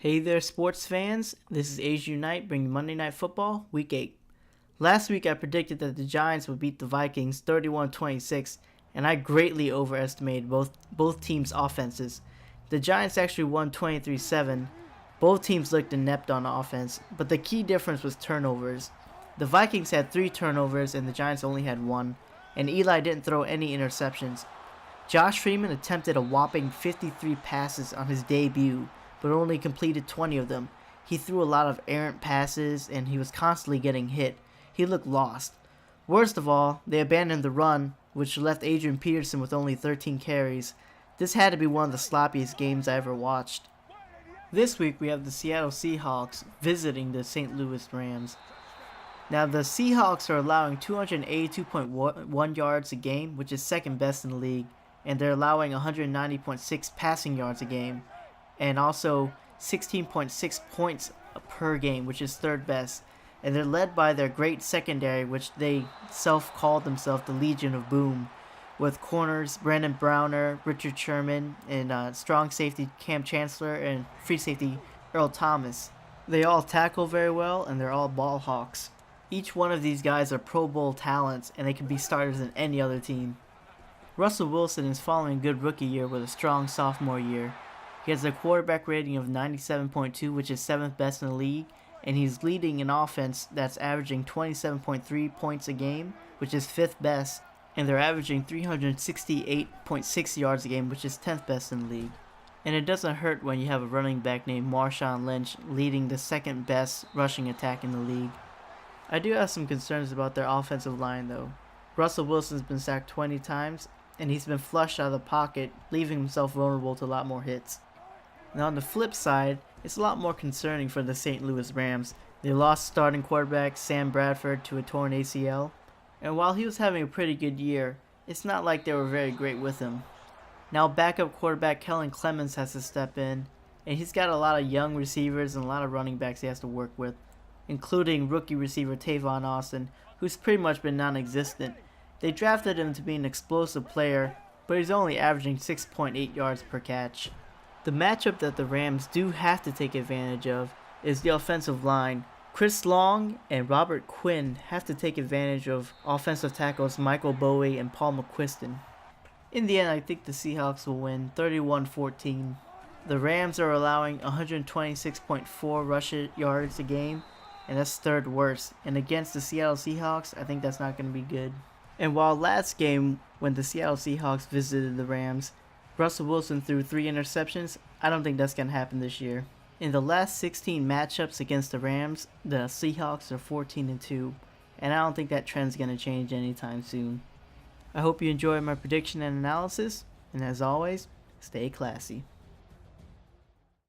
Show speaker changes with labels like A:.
A: Hey there, sports fans. This is AsiansUnite bringing Monday Night Football, Week 8. Last week I predicted that the Giants would beat the Vikings 31-26, and I greatly overestimated both teams' offenses. The Giants actually won 23-7. Both teams looked inept on offense, but the key difference was turnovers. The Vikings had 3 turnovers and the Giants only had 1, and Eli didn't throw any interceptions. Josh Freeman attempted a whopping 53 passes on his debut, but only completed 20 of them. He threw a lot of errant passes and he was constantly getting hit. He looked lost. Worst of all, they abandoned the run, which left Adrian Peterson with only 13 carries. This had to be one of the sloppiest games I ever watched. This week we have the Seattle Seahawks visiting the St. Louis Rams. Now the Seahawks are allowing 282.1 yards a game, which is second best in the league, and they're allowing 190.6 passing yards a game, and also 16.6 points per game, which is third best. And they're led by their great secondary, which they self-called themselves the Legion of Boom, with corners Brandon Browner, Richard Sherman, and strong safety Cam Chancellor, and free safety Earl Thomas. They all tackle very well, and they're all ball hawks. Each one of these guys are Pro Bowl talents, and they can be starters in any other team. Russell Wilson is following a good rookie year with a strong sophomore year. He has a quarterback rating of 97.2, which is 7th best in the league, and he's leading an offense that's averaging 27.3 points a game, which is 5th best, and they're averaging 368.6 yards a game, which is 10th best in the league. And it doesn't hurt when you have a running back named Marshawn Lynch leading the 2nd best rushing attack in the league. I do have some concerns about their offensive line though. Russell Wilson's been sacked 20 times, and he's been flushed out of the pocket, leaving himself vulnerable to a lot more hits. Now on the flip side, it's a lot more concerning for the St. Louis Rams. They lost starting quarterback Sam Bradford to a torn ACL, and while he was having a pretty good year, it's not like they were very great with him. Now backup quarterback Kellen Clemens has to step in, and he's got a lot of young receivers and a lot of running backs he has to work with, including rookie receiver Tavon Austin, who's pretty much been non-existent. They drafted him to be an explosive player, but he's only averaging 6.8 yards per catch. The matchup that the Rams do have to take advantage of is the offensive line. Chris Long and Robert Quinn have to take advantage of offensive tackles Michael Bowie and Paul McQuiston. In the end, I think the Seahawks will win 31-14. The Rams are allowing 126.4 rush yards a game, and that's 3rd worst. And against the Seattle Seahawks, I think that's not going to be good. And while last game, when the Seattle Seahawks visited the Rams, Russell Wilson threw 3 interceptions, I don't think that's going to happen this year. In the last 16 matchups against the Rams, the Seahawks are 14-2, and I don't think that trend's going to change anytime soon. I hope you enjoyed my prediction and analysis, and as always, stay classy.